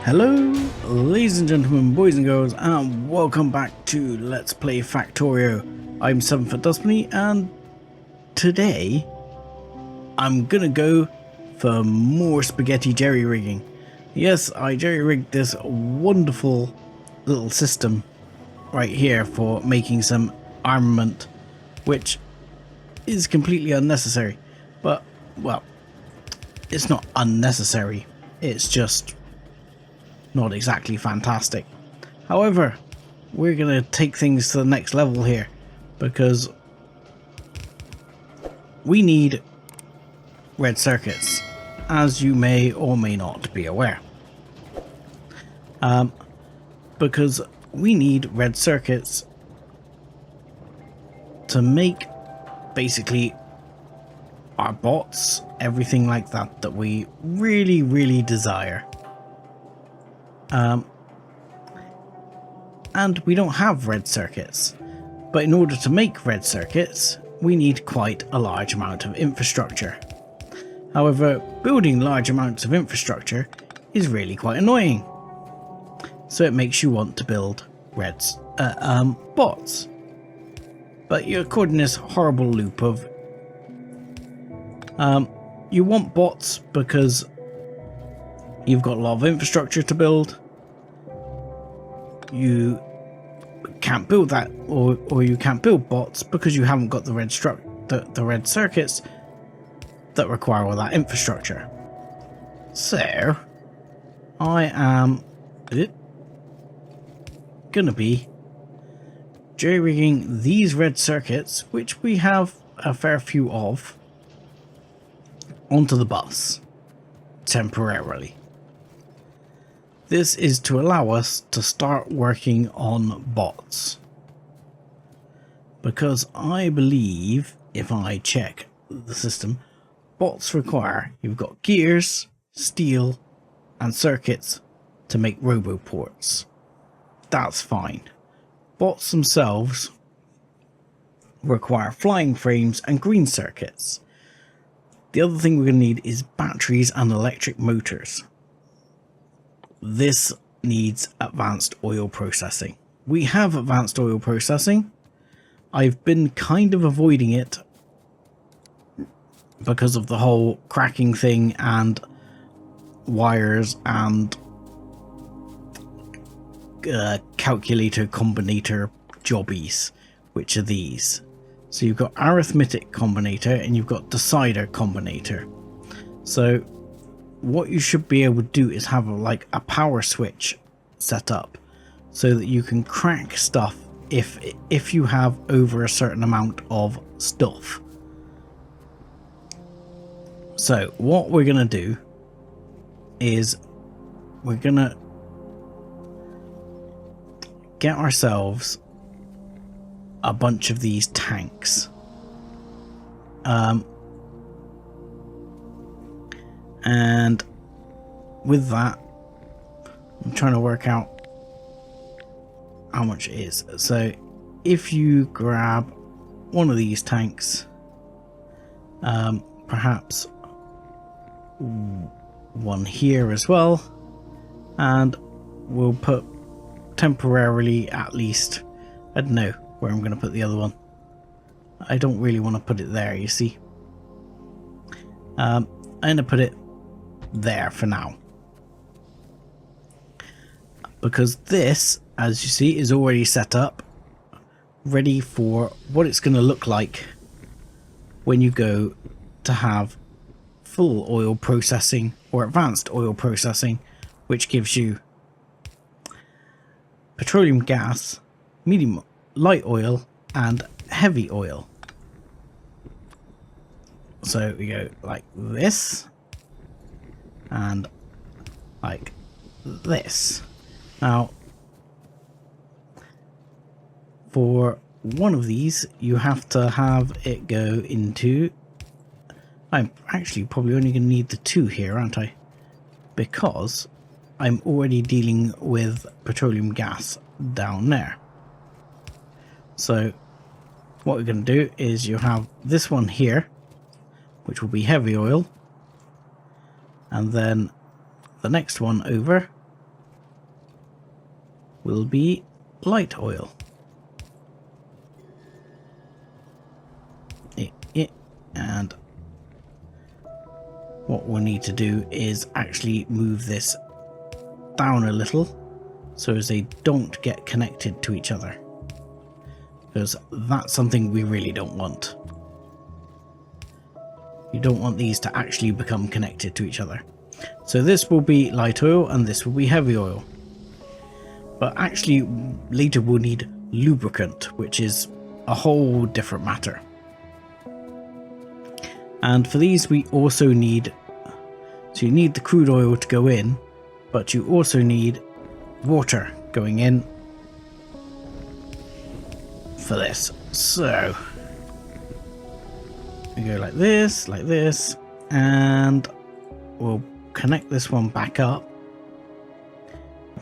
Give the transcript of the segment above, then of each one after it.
Hello, ladies and gentlemen, boys and girls, and welcome back to Let's Play Factorio. I'm 7foot Dustpony, and today I'm gonna go for more spaghetti jerry-rigging. Yes, I jerry-rigged this wonderful little system right here for making some armament, which is completely unnecessary. But, well, it's not unnecessary, it's just not exactly fantastic. However, we're going to take things to the next level here, because we need red circuits, as you may or may not be aware. Because we need red circuits to make basically our bots, everything like that that we really desire. And we don't have red circuits, but in order to make red circuits we need quite a large amount of infrastructure. However, building large amounts of infrastructure is really quite annoying, so it makes you want to build bots. But you're caught in this horrible loop of you want bots because you've got a lot of infrastructure to build. You can't build that, or you can't build bots because you haven't got the red circuits that require all that infrastructure. So I am gonna be jerry-rigging these red circuits, which we have a fair few of, onto the bus temporarily. This is to allow us to start working on bots, because I believe, if I check the system, bots require you've got gears, steel and circuits to make roboports. That's fine. Bots themselves require flying frames and green circuits. The other thing we're going to need is batteries and electric motors. This needs advanced oil processing. We have advanced oil processing. I've been kind of avoiding it because of the whole cracking thing and wires and calculator combinator jobbies, which are these. So you've got arithmetic combinator and you've got decider combinator. So what you should be able to do is have a power switch set up so that you can crack stuff if you have over a certain amount of stuff. So what we're gonna do is we're gonna get ourselves a bunch of these tanks. And with that, I'm trying to work out how much it is. So if you grab one of these tanks, perhaps one here as well, and we'll put temporarily, at least, I don't know where I'm going to put the other one. I don't really want to put it there, you see. I'm going to put it there for now, because this, as you see, is already set up, ready for what it's going to look like when you go to have full oil processing or advanced oil processing, which gives you petroleum gas, medium light oil and heavy oil. So we go like this and like this. Now for one of these you have to have it go into, I'm actually probably only going to need the two here, aren't I, because I'm already dealing with petroleum gas down there. So what we're going to do is you have this one here, which will be heavy oil, and then the next one over will be light oil. And what we'll need to do is actually move this down a little so as they don't get connected to each other, because that's something we really don't want. You don't want these to actually become connected to each other. So this will be light oil and this will be heavy oil. But actually later we'll need lubricant, which is a whole different matter. And for these we also need, so you need the crude oil to go in, but you also need water going in for this. So we go like this, and we'll connect this one back up.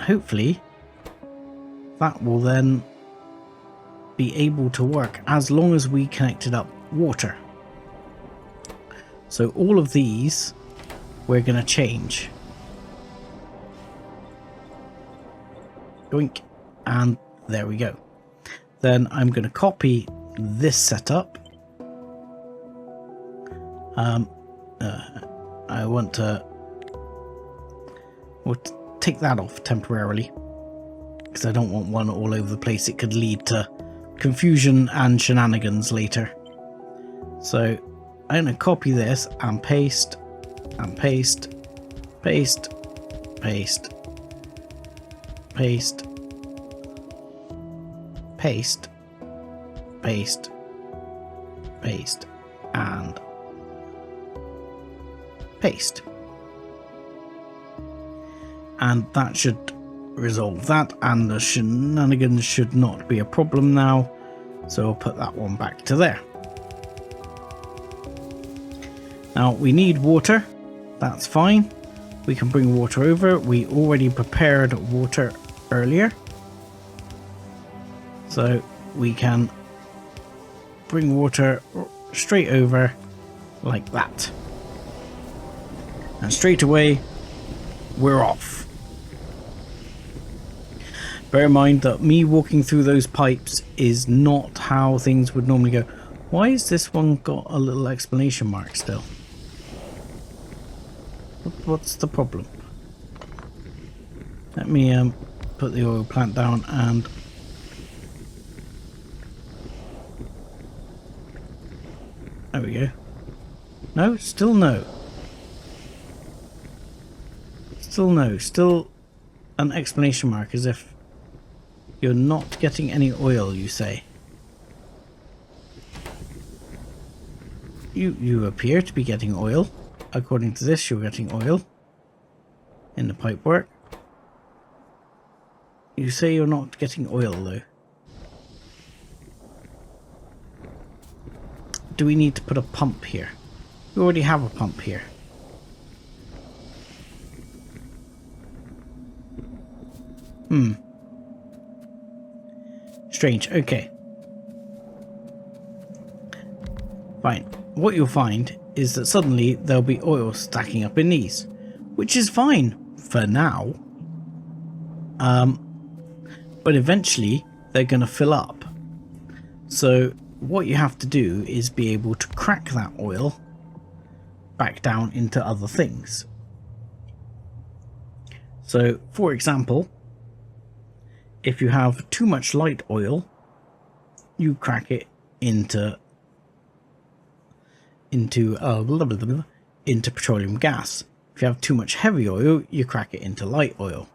Hopefully that will then be able to work as long as we connected up water. So all of these we're going to change. Doink, and there we go. Then I'm going to copy this setup. I want to take that off temporarily because I don't want one all over the place. It could lead to confusion and shenanigans later. So I'm going to copy this and paste and paste, paste, paste, paste, paste, paste, paste, and paste. And that should resolve that, and the shenanigans should not be a problem now. So I'll put that one back to there. Now we need water. That's fine. We can bring water over. We already prepared water earlier, so we can bring water straight over like that, and straight away we're off. Bear in mind that me walking through those pipes is not how things would normally go. Why has this one got a little exclamation mark still? What's the problem? Let me put the oil plant down and there we go. No, still no. Still no. Still an exclamation mark, as if you're not getting any oil, you say. You appear to be getting oil. According to this, you're getting oil in the pipework. You say you're not getting oil though. Do we need to put a pump here? We already have a pump here. Strange. Okay. Fine. What you'll find is that suddenly there'll be oil stacking up in these, which is fine for now. But eventually they're going to fill up. So what you have to do is be able to crack that oil back down into other things. So for example, if you have too much light oil, you crack it into petroleum gas. If you have too much heavy oil, you crack it into light oil.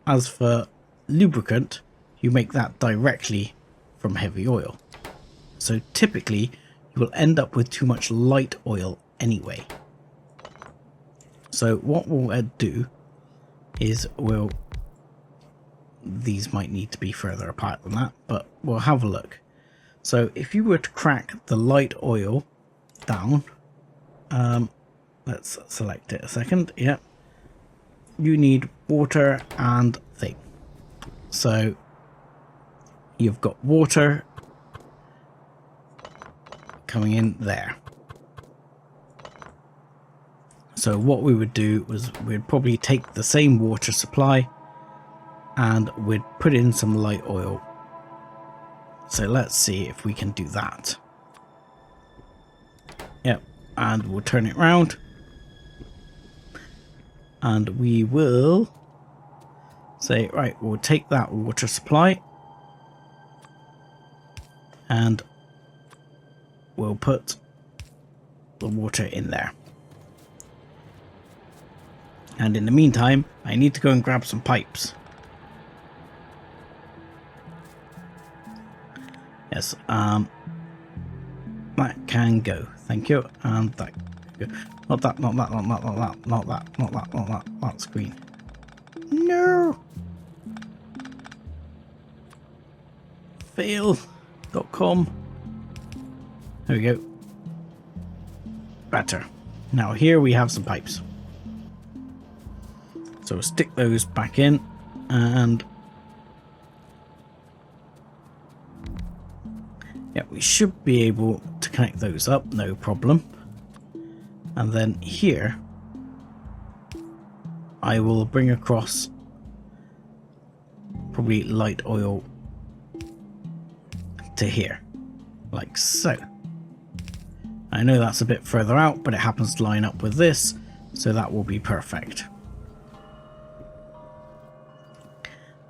As for lubricant, you make that directly from heavy oil. So typically you will end up with too much light oil anyway. So what we'll do is these might need to be further apart than that, but we'll have a look. So if you were to crack the light oil down, let's select it a second. Yep. You need water and thing. So you've got water coming in there. So what we would do was we'd probably take the same water supply and we'd put in some light oil. So let's see if we can do that. Yep, and we'll turn it round. And we will say, right, we'll take that water supply and we'll put the water in there. And in the meantime, I need to go and grab some pipes. Yes, that can go. Thank you. And that can go. Not that, not that, not that, not that, not that, not that, not that. That's green. No! Fail.com. There we go. Better. Now here we have some pipes. So we'll stick those back in and yeah, we should be able to connect those up, no problem. And then here I will bring across probably light oil to here, like so. I know that's a bit further out, but it happens to line up with this, so that will be perfect.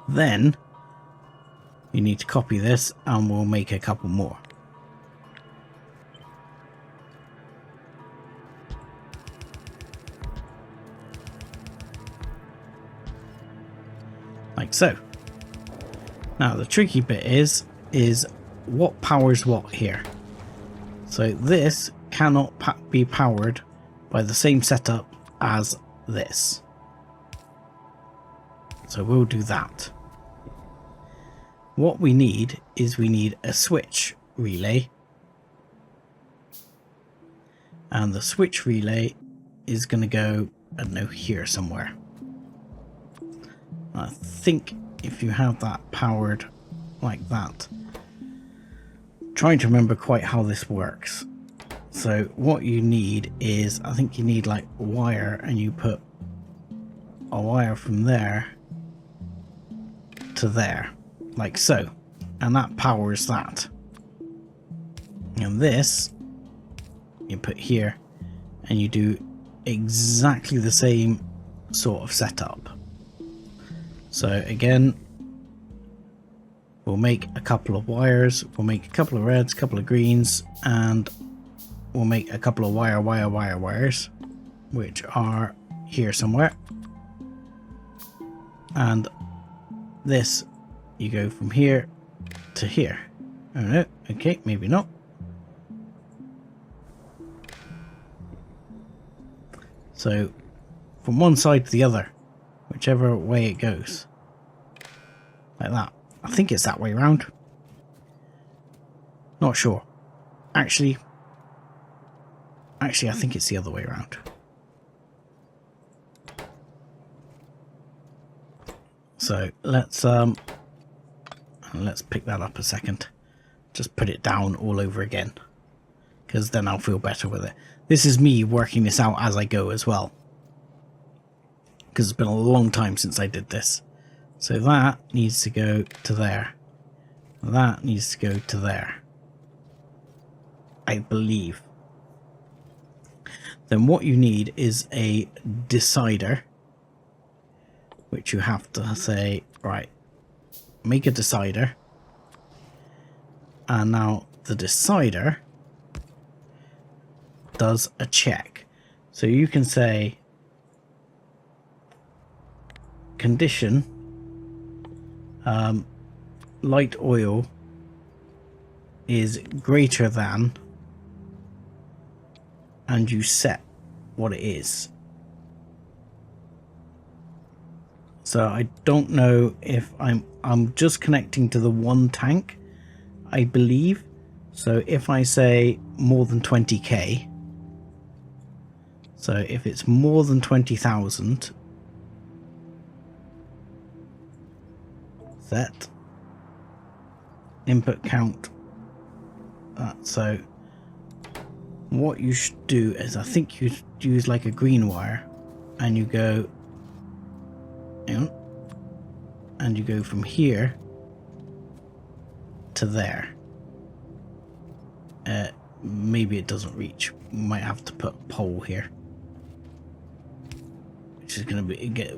Then you need to copy this and we'll make a couple more. Like so. Now the tricky bit is what powers what here. So this cannot be powered by the same setup as this. So we'll do that. What we need is we need a switch relay. And the switch relay is going to go, I don't know, here somewhere. I think if you have that powered like that. Trying to remember quite how this works. So what you need is, I think you need like a wire, and you put a wire from there to there, like so, and that powers that. And this you put here, and you do exactly the same sort of setup. So again, we'll make a couple of wires, we'll make a couple of reds, a couple of greens, and we'll make a couple of wires, which are here somewhere. And this, you go from here to here. Oh no, okay, maybe not. So, from one side to the other, whichever way it goes. Like that. I think it's that way around. Not sure. Actually, I think it's the other way around. So let's pick that up a second. Just put it down all over again, because then I'll feel better with it. This is me working this out as I go as well, because it's been a long time since I did this. So that needs to go to there. That needs to go to there, I believe. Then what you need is a decider, which you have to say, right, make a decider. And now the decider does a check. So you can say condition light oil is greater than, and you set what it is. So I don't know if I'm just connecting to the one tank, I believe. So if I say more than 20k, so if it's more than 20,000, set input count. So what you should do is, I think you use like a green wire, and you go, hang on, and you go from here to there. Maybe it doesn't reach. We might have to put a pole here, which is going to be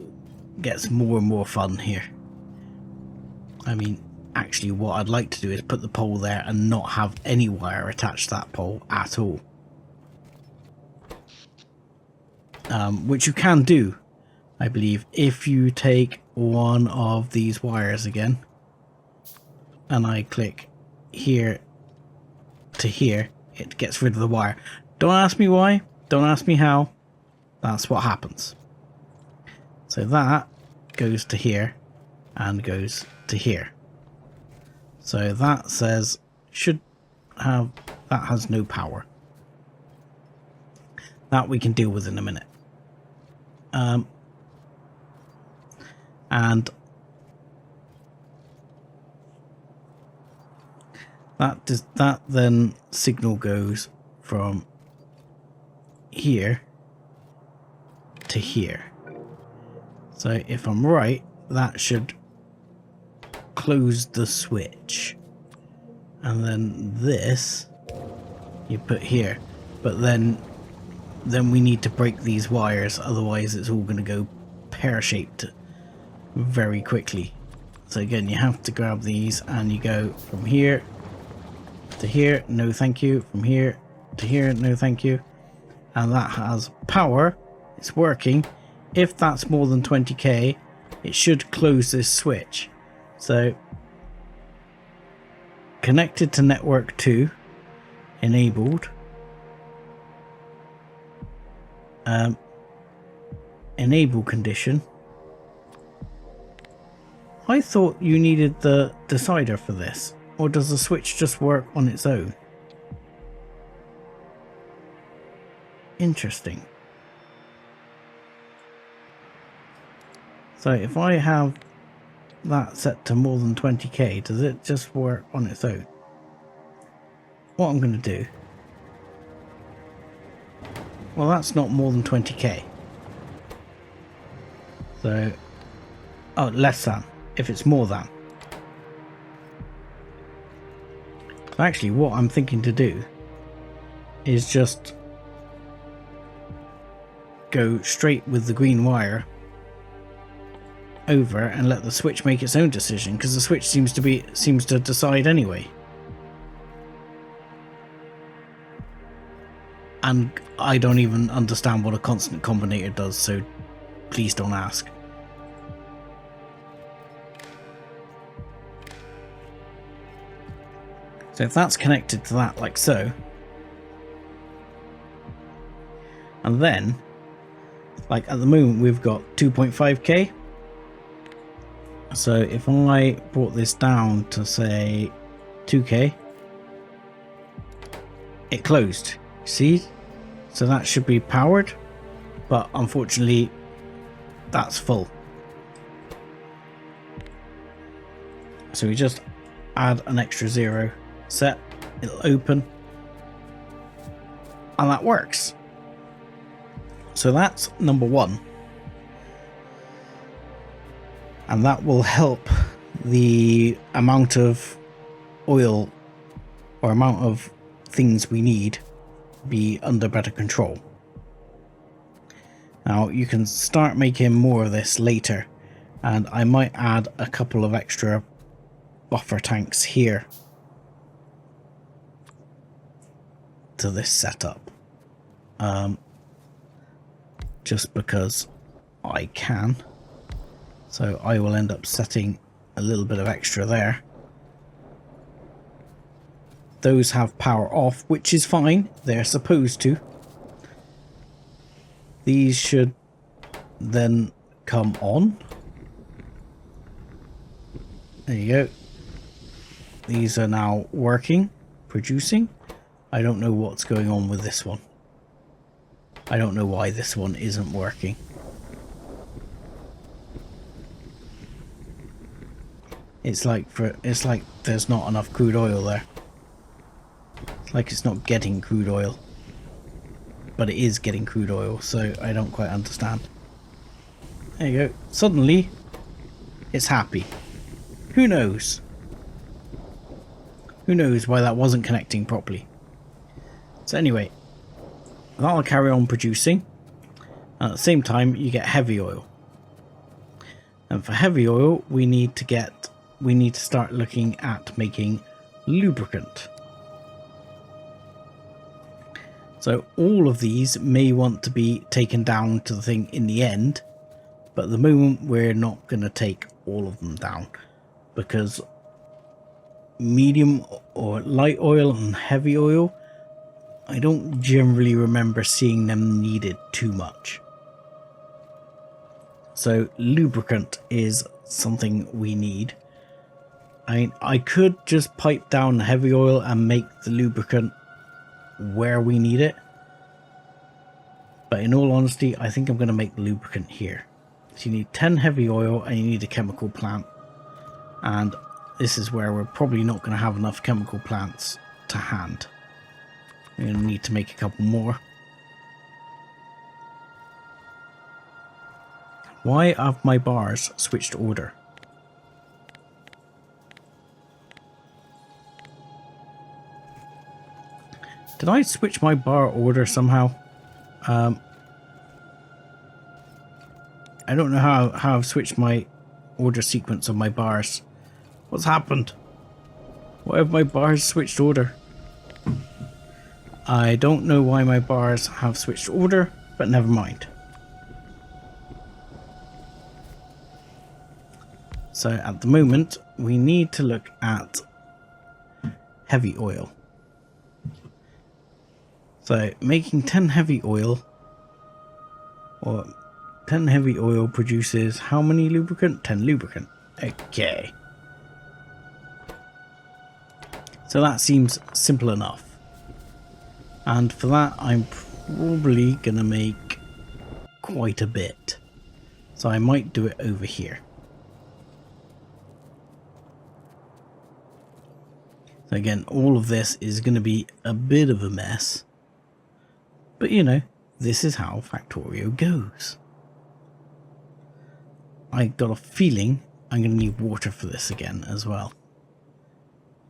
gets more and more fun here. I mean, actually what I'd like to do is put the pole there and not have any wire attached to that pole at all. Which you can do, I believe, if you take one of these wires again and I click here to here, it gets rid of the wire. Don't ask me why, don't ask me how, that's what happens. So that goes to here and goes to here. So that says that has no power. That we can deal with in a minute. And that then signal goes from here to here. So if I'm right, that should close the switch, and then this you put here, but then we need to break these wires, otherwise it's all going to go pear-shaped very quickly. So again, you have to grab these and you go from here to here, no thank you, from here to here, no thank you, and that has power, it's working. If that's more than 20k, it should close this switch. So connected to network 2, enabled, enable condition. I thought you needed the decider for this, or does the switch just work on its own? Interesting. So if I have that set to more than 20k, does it just work on its own? What I'm going to do, well, that's not more than 20k. So, oh, less than, if it's more than. So actually what I'm thinking to do is just go straight with the green wire over and let the switch make its own decision, because the switch seems to decide anyway. And I don't even understand what a constant combinator does, so please don't ask. So if that's connected to that like so, and then like at the moment we've got 2.5k. So if I brought this down to say 2k, it closed. See? So that should be powered, but unfortunately that's full. So we just add an extra 0 set, it'll open, and that works. So that's number 1. And that will help the amount of oil or amount of things we need be under better control. Now you can start making more of this later, and I might add a couple of extra buffer tanks here to this setup, just because I can. So I will end up setting a little bit of extra there. Those have power off, which is fine, they're supposed to. These should then come on. There you go. These are now working, producing. I don't know what's going on with this one. I don't know why this one isn't working. It's like there's not enough crude oil there. It's like it's not getting crude oil. But it is getting crude oil, so I don't quite understand. There you go. Suddenly It's happy. Who knows? Who knows why that wasn't connecting properly? So anyway, that'll carry on producing. And at the same time, you get heavy oil. And for heavy oil, we need to start looking at making lubricant. So all of these may want to be taken down to the thing in the end, but at the moment we're not going to take all of them down, because medium or light oil and heavy oil, I don't generally remember seeing them needed too much. So lubricant is something we need. I could just pipe down the heavy oil and make the lubricant where we need it, but in all honesty, I think I'm going to make the lubricant here. So you need 10 heavy oil and you need a chemical plant, and this is where we're probably not going to have enough chemical plants to hand. We're going to need to make a couple more. Why have my bars switched order? Did I switch my bar order somehow? I don't know how I've switched my order sequence of my bars. What's happened? Why have my bars switched order? I don't know why my bars have switched order, but never mind. So at the moment, we need to look at heavy oil. So making 10 heavy oil, or 10 heavy oil produces how many lubricant? 10 lubricant. Okay. So that seems simple enough. And for that, I'm probably going to make quite a bit. So I might do it over here. So again, all of this is going to be a bit of a mess. But you know, this is how Factorio goes. I got a feeling I'm going to need water for this again as well.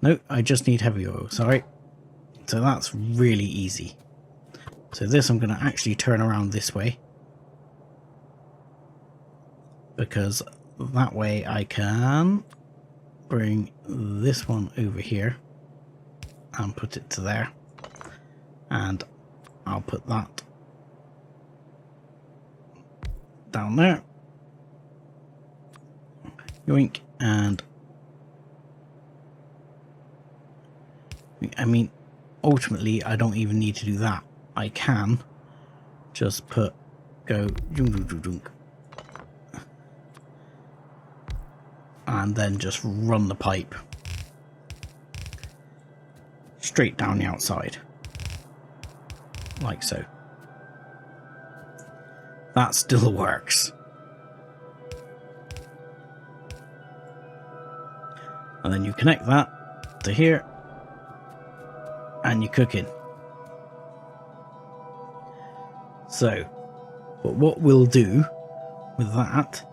No, I just need heavy oil, sorry. So that's really easy. So this I'm going to actually turn around this way, because that way I can bring this one over here and put it to there. And I'll put that down there. Yoink. And I mean, ultimately, I don't even need to do that. I can just go and then just run the pipe straight down the outside. Like so. That still works. And then you connect that to here, and you cook in. So, but what we'll do with that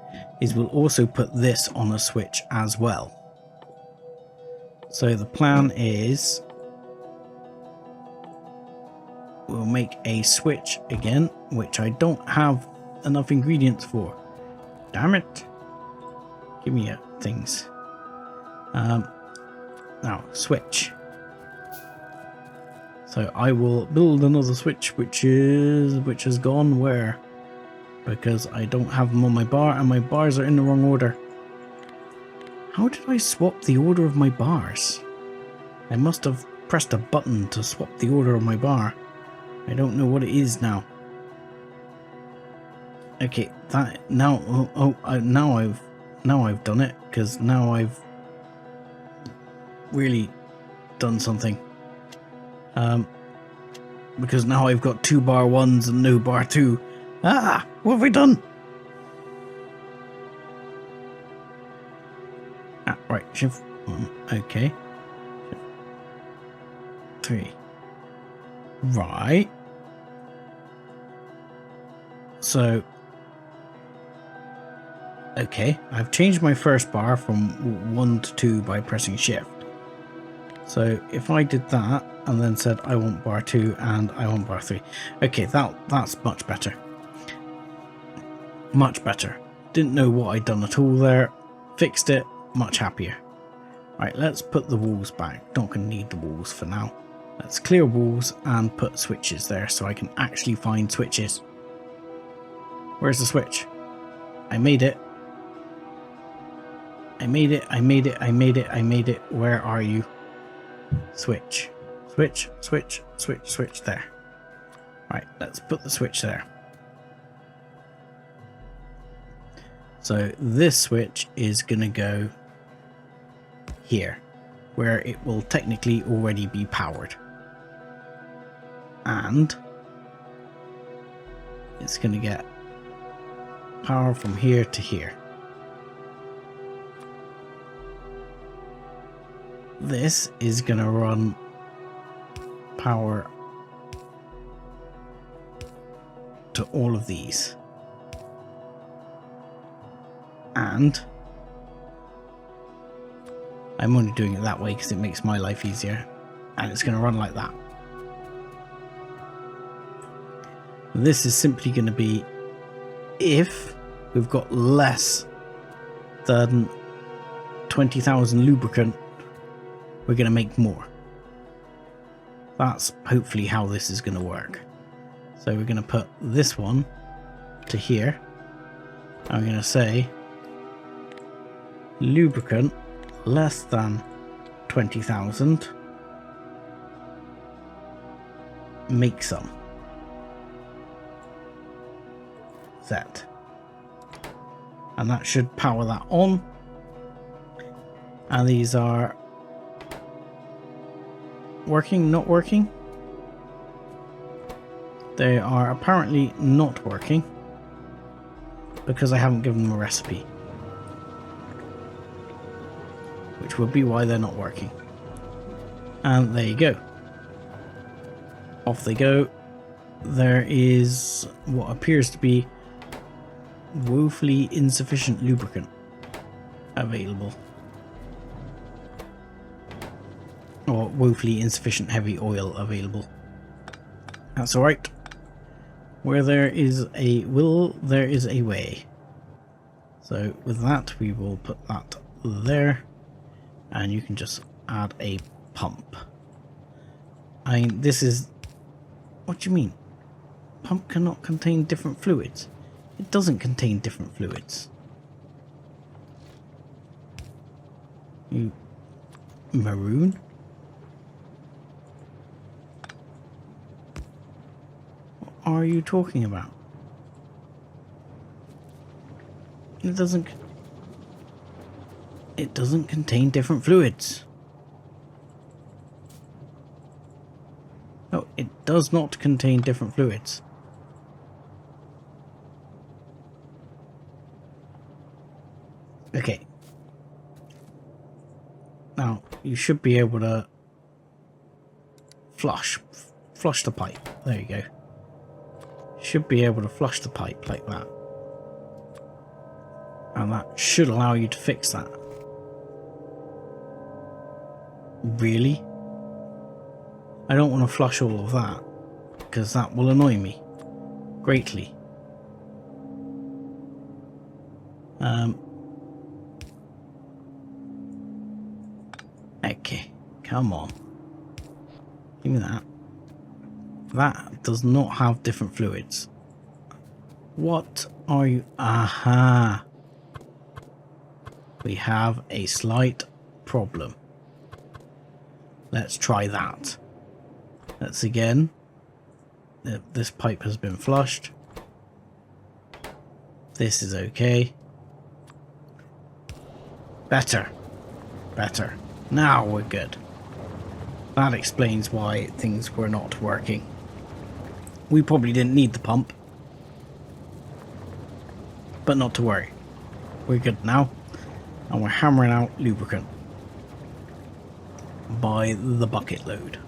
is we'll also put this on a switch as well. So the plan is we'll make a switch again, which I don't have enough ingredients for. Damn it. Give me things. Now, switch. So I will build another switch, which has gone where? Because I don't have them on my bar, and my bars are in the wrong order. How did I swap the order of my bars? I must have pressed a button to swap the order of my bar. I don't know what it is now. Okay, that now. Now I've done it, because now I've really done something. Because now I've got 2 bar 1s and no bar 2. Ah, what have I done? Ah, right, shift 1. Okay. 3. Right. So Okay, I've changed my first bar from 1 to 2 by pressing shift. So if I did that and then said I want bar 2 and I want bar 3. Okay, that's much better. Much better. Didn't know what I'd done at all there. Fixed it, much happier. Right, let's put the walls back. Not going to need the walls for now. Let's clear walls and put switches there so I can actually find switches. Where's the switch? I made it. I made it, I made it, I made it, I made it. Where are you? Switch. Switch, switch, switch, switch there. Right, let's put the switch there. So this switch is going to go here, where it will technically already be powered. And it's going to get power from here to here. This is going to run power to all of these. And I'm only doing it that way because it makes my life easier. And it's going to run like that. This is simply going to be if we've got less than 20,000 lubricant, we're going to make more. That's hopefully how this is going to work. So we're going to put this one to here. I'm going to say lubricant less than 20,000, make some. Set. And that should power that on. And these are working, not working. They are apparently not working because I haven't given them a recipe, which would be why they're not working. And there you go. Off they go. There is what appears to be woefully insufficient lubricant available. Or woefully insufficient heavy oil available. That's alright. Where there is a will, there is a way. So with that, we will put that there. And you can just add a pump. I mean, this is... What do you mean? Pump cannot contain different fluids. It doesn't contain different fluids. You... Maroon? What are you talking about? It doesn't contain different fluids. No, it does not contain different fluids. Okay. Now, you should be able to flush the pipe. There you go. Should be able to flush the pipe like that. And that should allow you to fix that. Really? I don't want to flush all of that, because that will annoy me greatly. Okay, come on. Give me that. That does not have different fluids. What are you? Aha! We have a slight problem. Let's try that. Let's again. This pipe has been flushed. This is okay. Better. Better. Now we're good. That explains why things were not working. We probably didn't need the pump. But not to worry. We're good now. And we're hammering out lubricant by the bucket load.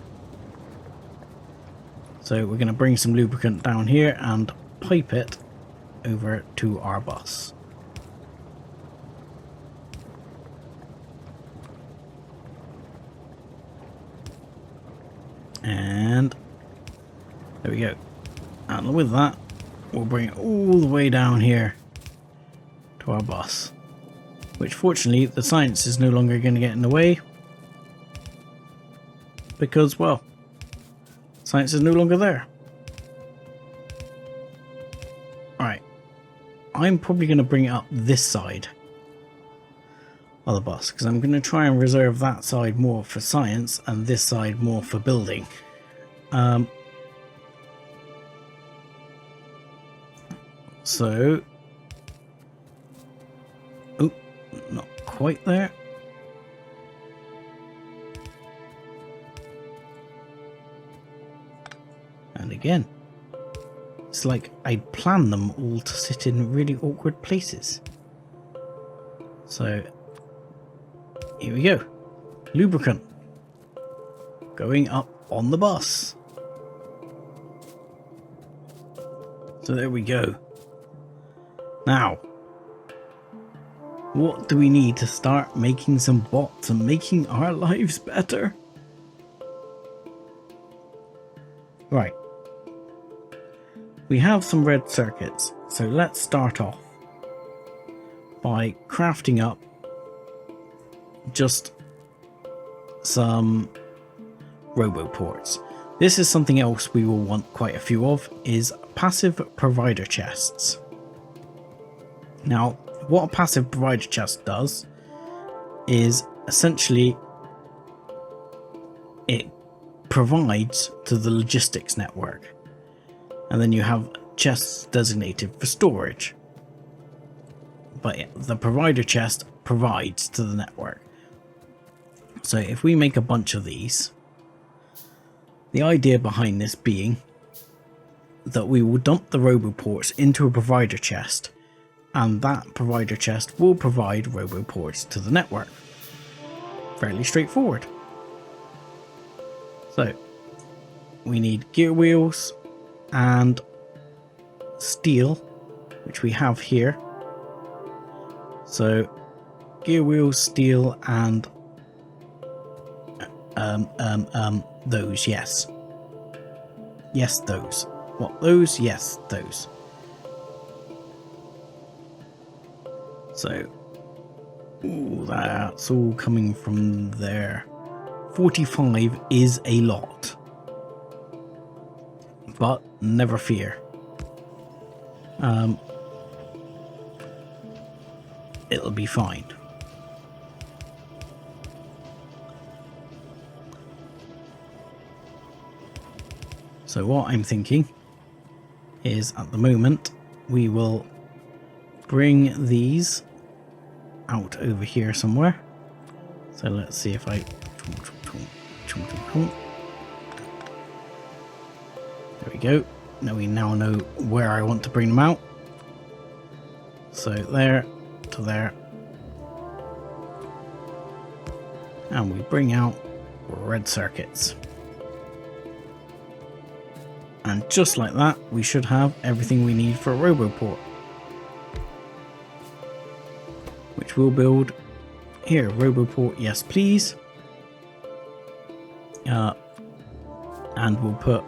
So we're going to bring some lubricant down here and pipe it over to our bus. And there we go. And with that, we'll bring it all the way down here to our bus. Which fortunately, the science is no longer going to get in the way. Because, well, science is no longer there. Alright. I'm probably going to bring it up this side of the bus. Because I'm going to try and reserve that side more for science and this side more for building. So... oh, not quite there. And again, it's like I planned them all to sit in really awkward places. So, here we go. Lubricant. Going up on the bus. So there we go. Now, what do we need to start making some bots and making our lives better? Right. We have some red circuits, so let's start off by crafting up just some roboports. This is something else we will want quite a few of, is passive provider chests. Now, what a passive provider chest does is essentially it provides to the logistics network. And then you have chests designated for storage. But the provider chest provides to the network. So if we make a bunch of these, the idea behind this being that we will dump the roboports into a provider chest, and that provider chest will provide roboports to the network. Fairly straightforward. So we need gear wheels and steel, which we have here. So gear wheels, steel, and those, yes. Yes, those. What, those? Yes, those. So, ooh, that's all coming from there. 45 is a lot. But never fear. It'll be fine. So what I'm thinking is, at the moment, we will bring these out over here somewhere. So let's see if I... There we go. Now we now know where I want to bring them out. So there to there. And we bring out red circuits. And just like that, we should have everything we need for a roboport. Which we'll build here. Roboport, yes please. And we'll put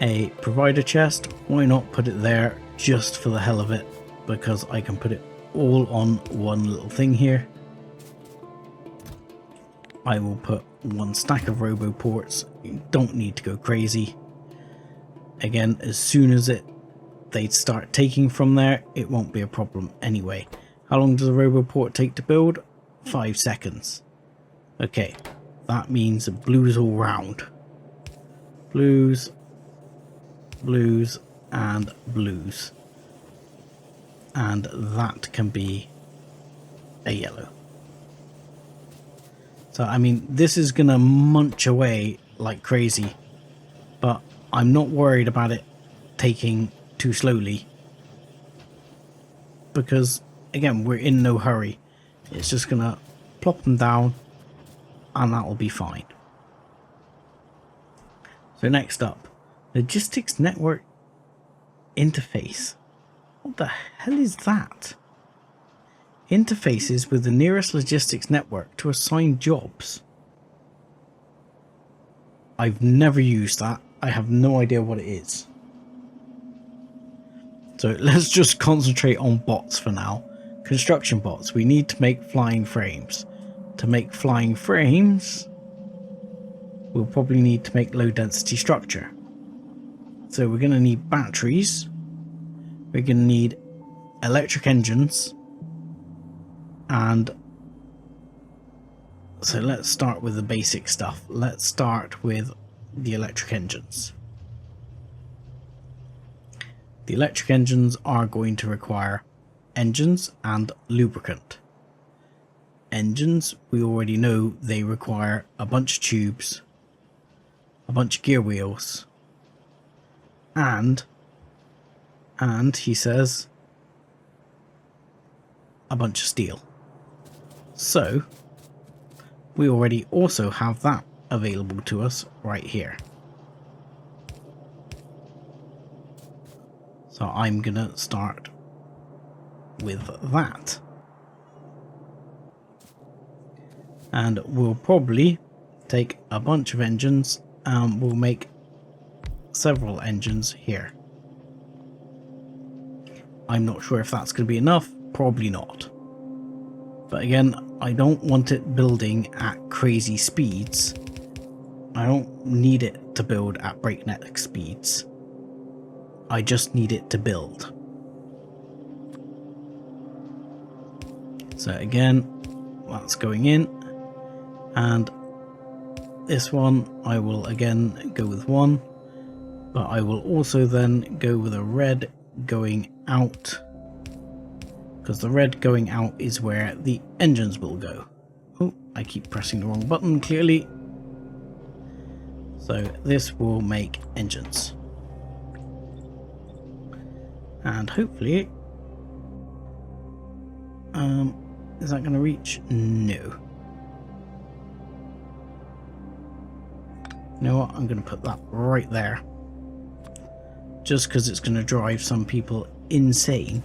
a provider chest. Why not put it there just for the hell of it? Because I can put it all on one little thing here. I will put one stack of roboports. You don't need to go crazy. Again, as soon as they start taking from there, it won't be a problem anyway. How long does a roboport take to build? 5 seconds. Okay, that means blues all round. Blues, blues, and blues. And that can be a yellow. So, I mean, this is going to munch away like crazy. But I'm not worried about it taking too slowly. Because, again, we're in no hurry. It's just going to plop them down and that will be fine. So next up, logistics network interface. What the hell is that? Interfaces with the nearest logistics network to assign jobs. I've never used that. I have no idea what it is. So let's just concentrate on bots for now. Construction bots. We need to make flying frames. To make flying frames, we'll probably need to make low density structure. So we're going to need batteries. We're going to need electric engines. And so let's start with the basic stuff. Let's start with the electric engines. The electric engines are going to require engines and lubricant. Engines, we already know they require a bunch of tubes, a bunch of gear wheels, and he says a bunch of steel. So we already also have that available to us right here. So I'm gonna start with that. And we'll probably take a bunch of engines and we'll make several engines here. I'm not sure if that's going to be enough, probably not. But again, I don't want it building at crazy speeds. I don't need it to build at breakneck speeds. I just need it to build. So again, that's going in. And this one, I will again go with 1. But I will also then go with a red going out. Because the red going out is where the engines will go. Oh, I keep pressing the wrong button, clearly. So this will make engines. And hopefully, is that going to reach? No. You know what? I'm going to put that right there. Just because it's going to drive some people insane.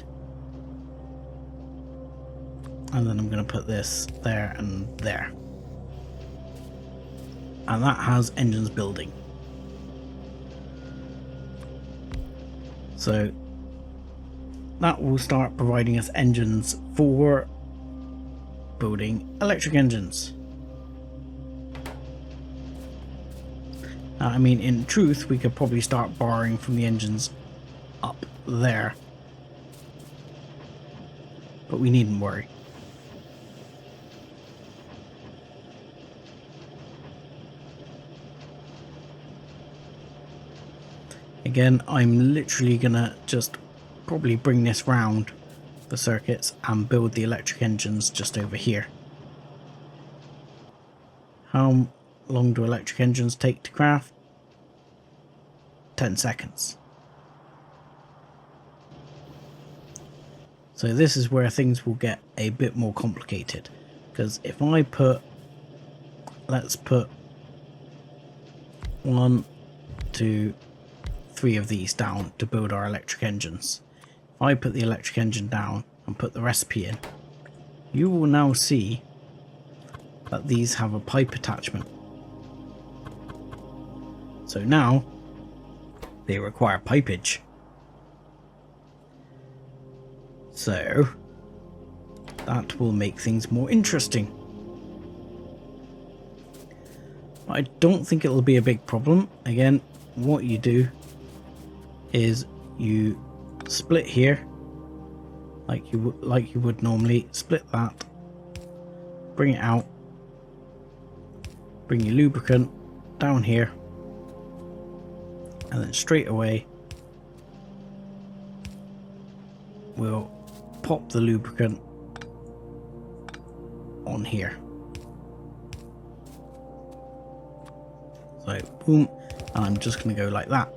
And then I'm going to put this there and there. And that has engines building. So that will start providing us engines for building electric engines. I mean, in truth, we could probably start borrowing from the engines up there. But we needn't worry. Again, I'm literally gonna just probably bring this round the circuits and build the electric engines just over here. How long do electric engines take to craft? 10 seconds. So this is where things will get a bit more complicated, because if I put, let's put 1, 2, 3 of these down to build our electric engines. If I put the electric engine down and put the recipe in, you will now see that these have a pipe attachment. So now they require pipage. So that will make things more interesting. I don't think it'll be a big problem. Again, what you do is you split here like you would normally. Split that, bring it out, bring your lubricant down here, and then straight away we'll pop the lubricant on here. So boom, and I'm just going to go like that.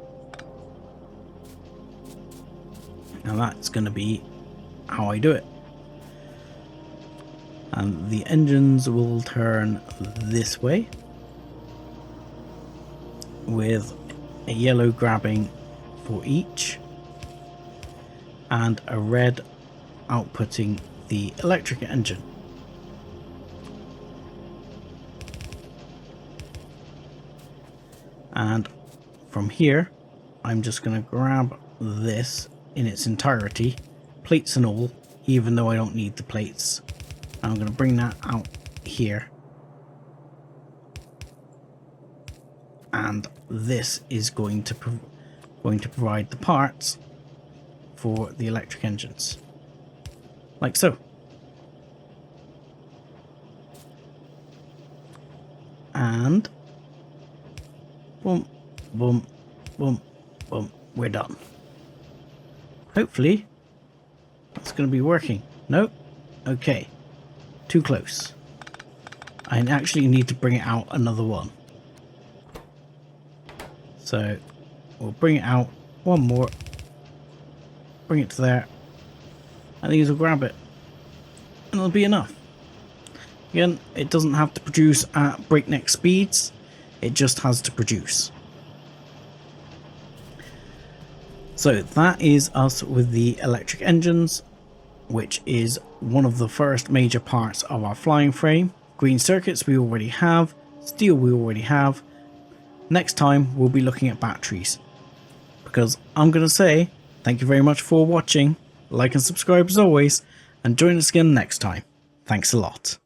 Now that's going to be how I do it. And the engines will turn this way with a yellow grabbing for each and a red outputting the electric engine. And from here, I'm just going to grab this in its entirety, plates and all, even though I don't need the plates. I'm going to bring that out here. And this is going to provide the parts for the electric engines. Like so. And boom, boom, boom, boom, we're done. Hopefully that's going to be working. Nope. Okay. Too close. I actually need to bring it out another one. So we'll bring it out one more. Bring it to there. And these will grab it. And it'll be enough. Again, it doesn't have to produce at breakneck speeds. It just has to produce. So that is us with the electric engines, which is one of the first major parts of our flying frame. Green circuits we already have. Steel we already have. Next time we'll be looking at batteries. Because I'm going to say thank you very much for watching. Like and subscribe as always. And join us again next time. Thanks a lot.